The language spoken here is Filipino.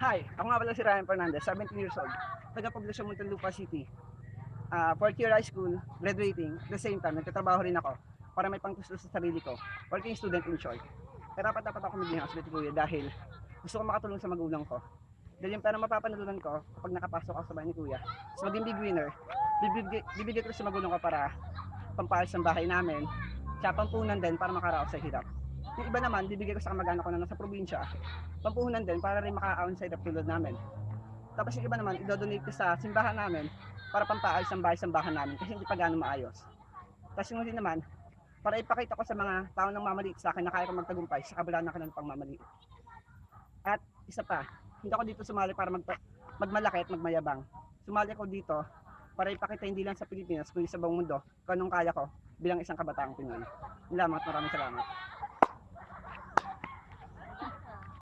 Hi, ako nga pala si Ryan Fernandez, 17 years old, taga-poblasyon Muntinlupa City. 4th year high school, graduating, at the same time, nagtatrabaho rin ako para may pangtustos sa sarili ko, working student in short. Dapat ako maging hospital kuya dahil gusto ko makatulong sa magulang ko. Dahil yung pera mapapanalunan ko kapag nakapasok ako sa bahay ni kuya, so maging big winner, bibigay ko sa magulang ko para pampaayos ng bahay namin, tsaka pampunan din para makaraos sa hirap. Yung iba naman, bibigay ko sa kamag-anak ko na nasa probinsya, pampuhunan din para rin makakaon sa hirap tulad namin. Tapos yung iba naman, idodonate ko sa simbahan namin para pampaayos ang bahay-sambahan namin kasi hindi pa gaano maayos. Tapos yung huli naman, para ipakita ko sa mga tao nang mamaliit sa akin na kaya ko magtagumpay sa kabila ng kanilang pangmamaliit. At isa pa, hindi ako dito sumali para magmalaki at magmayabang. Sumali ako dito para ipakita hindi lang sa Pilipinas kundi sa buong mundo kung anong kaya ko bilang isang kabataang Pinoy. Maraming salamat.